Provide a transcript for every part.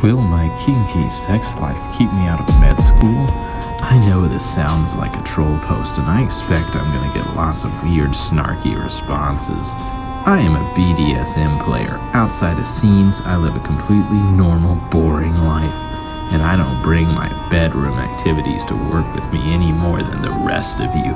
Will my kinky sex life keep me out of med school? I know this sounds like a troll post, and I expect I'm gonna get lots of weird, snarky responses. I am a BDSM player. Outside of scenes, I live a completely normal, boring life, and I don't bring my bedroom activities to work with me any more than the rest of you.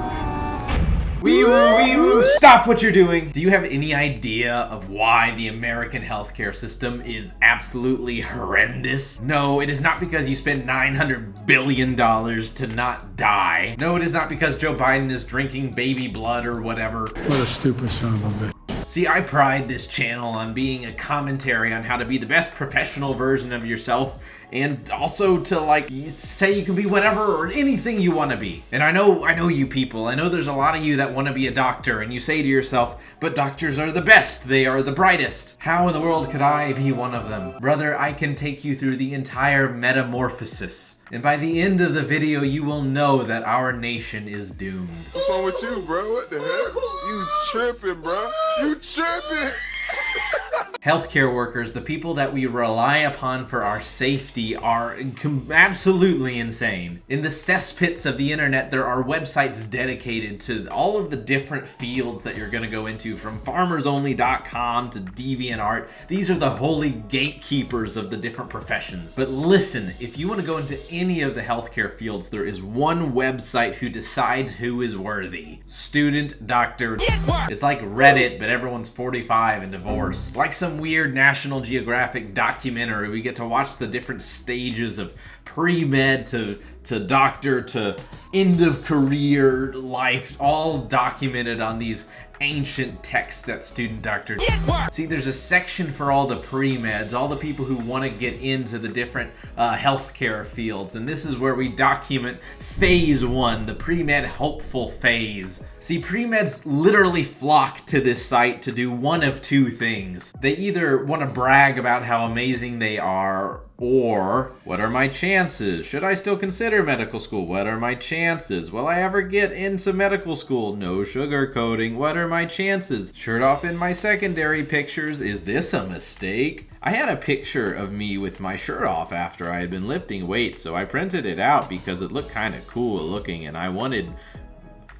Stop what you're doing! Do you have any idea of why the American healthcare system is absolutely horrendous? No, it is not because you spend $900 billion to not die. No, it is not because Joe Biden is drinking baby blood or whatever. What a stupid son of a bitch. See, I pride this channel on being a commentary on how to be the best professional version of yourself, and also to say you can be whatever or anything you want to be. And I know you people. I know there's a lot of you that want to be a doctor, and you say to yourself, but doctors are the best. They are the brightest. How in the world could I be one of them? Brother, I can take you through the entire metamorphosis. And by the end of the video, you will know that our nation is doomed. What's wrong with you, bro? What the heck? You tripping, bro? You tripping? Healthcare workers, the people that we rely upon for our safety, are absolutely insane. In the cesspits of the internet, there are websites dedicated to all of the different fields that you're going to go into, from farmersonly.com to DeviantArt. These are the holy gatekeepers of the different professions. But listen, if you want to go into any of the healthcare fields, there is one website who decides who is worthy. Student Doctor. It's like Reddit, but everyone's 45 and divorced. Like some weird National Geographic documentary, we get to watch the different stages of pre-med to doctor to end of career life, all documented on these ancient texts at Student Doctor. See, there's a section for all the pre-meds, all the people who want to get into the different healthcare fields, and this is where we document phase 1, the pre-med hopeful phase. See, pre-meds literally flock to this site to do one of two things. They either want to brag about how amazing they are, or what are my chances? Should I still consider medical school? What are my chances? Will I ever get into medical school? No sugarcoating. What are my chances? Shirt off in my secondary pictures. Is this a mistake? I had a picture of me with my shirt off after I had been lifting weights, so I printed it out because it looked kind of cool looking, and I wanted...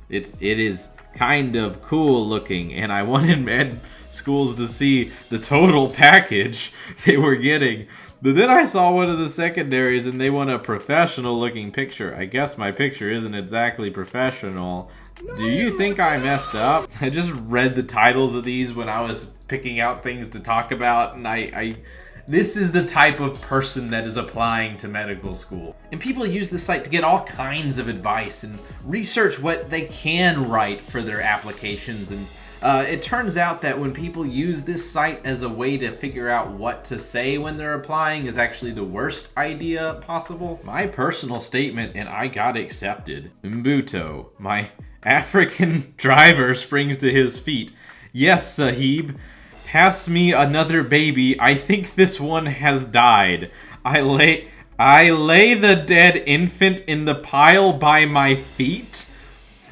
It is kind of cool looking, and I wanted med schools to see the total package they were getting. But then I saw one of the secondaries and they want a professional looking picture. I guess my picture isn't exactly professional. Do you think I messed up? I just read the titles of these when I was picking out things to talk about, and this is the type of person that is applying to medical school. And people use this site to get all kinds of advice and research what they can write for their applications. And it turns out that when people use this site as a way to figure out what to say when they're applying is actually the worst idea possible. My personal statement, and I got accepted. Mbuto, my African driver, springs to his feet. Yes, Sahib. Pass me another baby. I think this one has died. I lay the dead infant in the pile by my feet.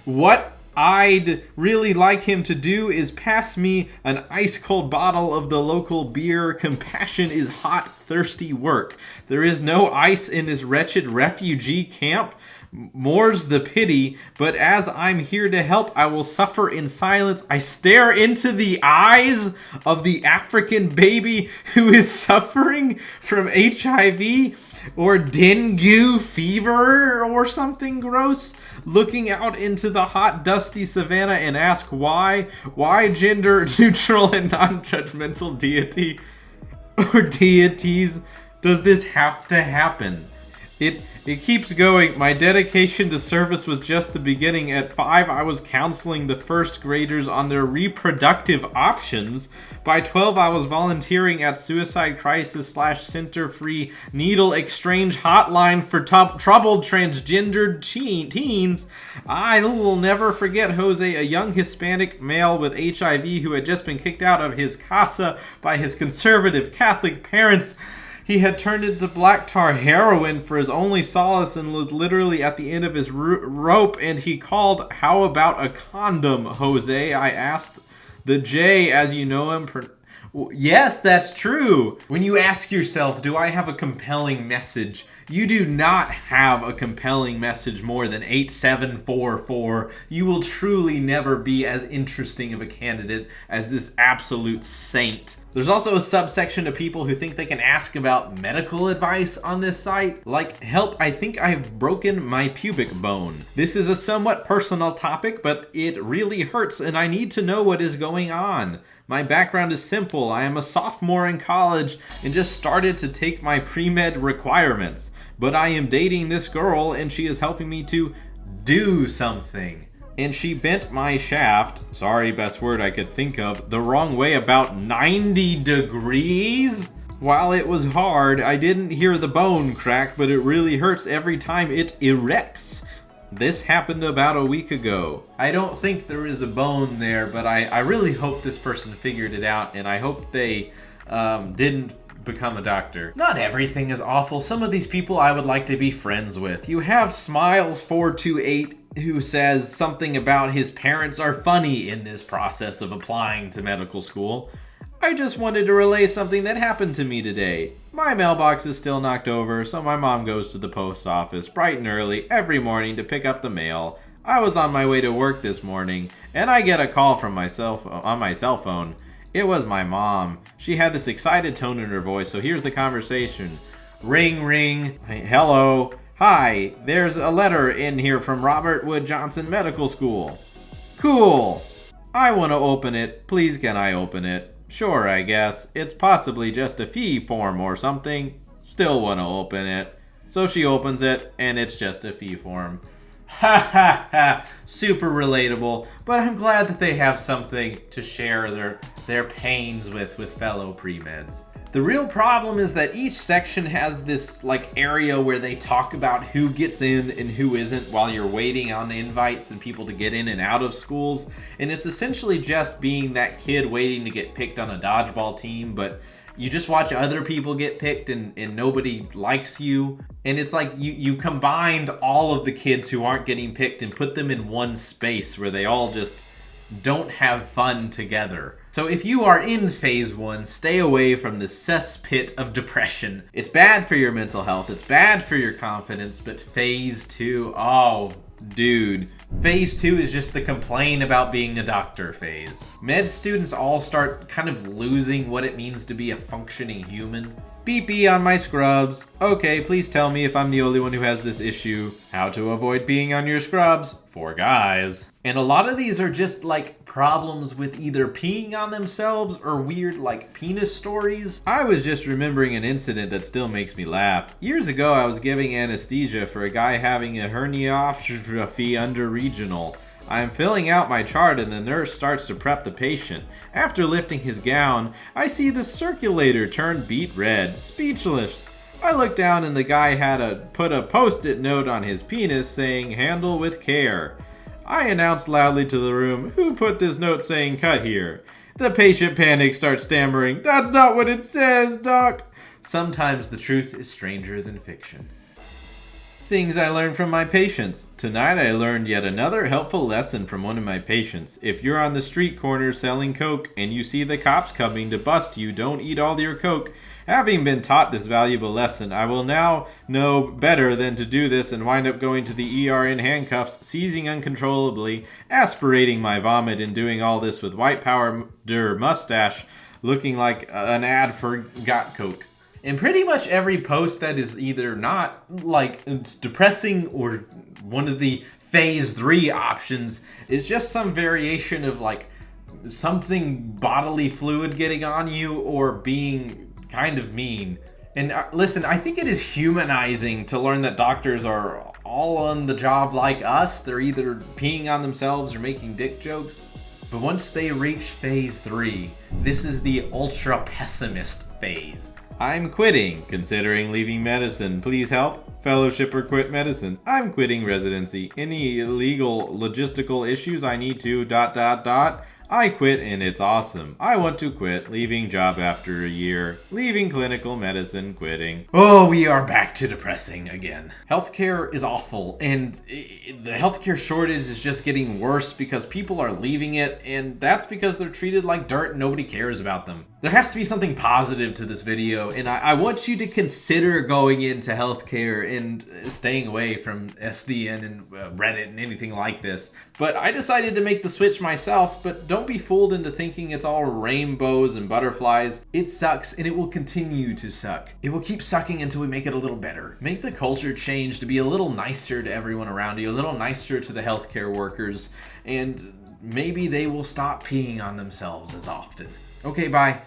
What I'd really like him to do is pass me an ice-cold bottle of the local beer. Compassion is hot, thirsty work. There is no ice in this wretched refugee camp. More's the pity, but as I'm here to help, I will suffer in silence. I stare into the eyes of the African baby who is suffering from HIV or dengue fever or something gross, looking out into the hot, dusty savannah, and ask why gender neutral and non-judgmental deity or deities does this have to happen? It keeps going. My dedication to service was just the beginning. At 5, I was counseling the first graders on their reproductive options. By 12, I was volunteering at Suicide Crisis / Center Free Needle Exchange Hotline for troubled transgendered teens. I will never forget Jose, a young Hispanic male with HIV who had just been kicked out of his casa by his conservative Catholic parents. He had turned into black tar heroin for his only solace and was literally at the end of his rope, and he called, "How about a condom, Jose?" I asked. The J, as you know him, Yes, that's true. When you ask yourself, do I have a compelling message? You do not have a compelling message more than 8744. You will truly never be as interesting of a candidate as this absolute saint. There's also a subsection of people who think they can ask about medical advice on this site. Like, help, I think I've broken my pubic bone. This is a somewhat personal topic, but it really hurts and I need to know what is going on. My background is simple. I am a sophomore in college and just started to take my pre-med requirements. But I am dating this girl and she is helping me to do something. And she bent my shaft, sorry, best word I could think of, the wrong way about 90 degrees? While it was hard, I didn't hear the bone crack, but it really hurts every time it erects. This happened about a week ago. I don't think there is a bone there, but I really hope this person figured it out, and I hope they didn't become a doctor. Not everything is awful. Some of these people I would like to be friends with. You have Smiles428 who says something about his parents are funny in this process of applying to medical school. I just wanted to relay something that happened to me today. My mailbox is still knocked over, so my mom goes to the post office bright and early every morning to pick up the mail. I was on my way to work this morning, and I get a call from on my cell phone. It was my mom. She had this excited tone in her voice, so here's the conversation. Ring, ring. Hello. Hi, there's a letter in here from Robert Wood Johnson Medical School. Cool. I want to open it. Please, can I open it? Sure, I guess. It's possibly just a fee form or something. Still want to open it. So she opens it, and it's just a fee form. Ha ha ha. Super relatable, but I'm glad that they have something to share their pains with fellow pre-meds. The real problem is that each section has this area where they talk about who gets in and who isn't while you're waiting on invites and people to get in and out of schools. And it's essentially just being that kid waiting to get picked on a dodgeball team, but you just watch other people get picked and nobody likes you. And it's like you combined all of the kids who aren't getting picked and put them in one space where they all just don't have fun together. So if you are in phase 1, stay away from the cesspit of depression. It's bad for your mental health, it's bad for your confidence, but phase 2, oh, dude. Phase 2 is just the complain about being a doctor phase. Med students all start kind of losing what it means to be a functioning human. Beep on my scrubs. Okay, please tell me if I'm the only one who has this issue. How to avoid peeing on your scrubs for guys. And a lot of these are just problems with either peeing on themselves or weird penis stories. I was just remembering an incident that still makes me laugh. Years ago, I was giving anesthesia for a guy having a herniatrophy under regional. I am filling out my chart and the nurse starts to prep the patient. After lifting his gown, I see the circulator turn beet red, speechless. I look down and the guy had put a post-it note on his penis saying, "Handle with care." I announced loudly to the room, "Who put this note saying cut here?" The patient panics, starts stammering, "That's not what it says, doc." Sometimes the truth is stranger than fiction. Things I learned from my patients. Tonight I learned yet another helpful lesson from one of my patients. If you're on the street corner selling coke and you see the cops coming to bust you, don't eat all your coke. Having been taught this valuable lesson, I will now know better than to do this and wind up going to the ER in handcuffs, seizing uncontrollably, aspirating my vomit, and doing all this with white powder mustache, looking like an ad for Got Coke. And pretty much every post that is either not it's depressing or one of the phase 3 options is just some variation of something bodily fluid getting on you or being kind of mean. And listen, I think it is humanizing to learn that doctors are all on the job like us. They're either peeing on themselves or making dick jokes. But once they reach phase 3, this is the ultra pessimist phase. I'm quitting, considering leaving medicine. Please help. Fellowship or quit medicine. I'm quitting residency. Any legal logistical issues I need to ... I quit and it's awesome. I want to quit. Leaving job after a year. Leaving clinical medicine. Quitting. Oh, we are back to depressing again. Healthcare is awful, and the healthcare shortage is just getting worse because people are leaving it, and that's because they're treated like dirt and nobody cares about them. There has to be something positive to this video, and I want you to consider going into healthcare and staying away from SDN and Reddit and anything like this. But I decided to make the switch myself, but don't be fooled into thinking it's all rainbows and butterflies. It sucks, and it will continue to suck. It will keep sucking until we make it a little better. Make the culture change to be a little nicer to everyone around you, a little nicer to the healthcare workers, and maybe they will stop peeing on themselves as often. Okay, bye.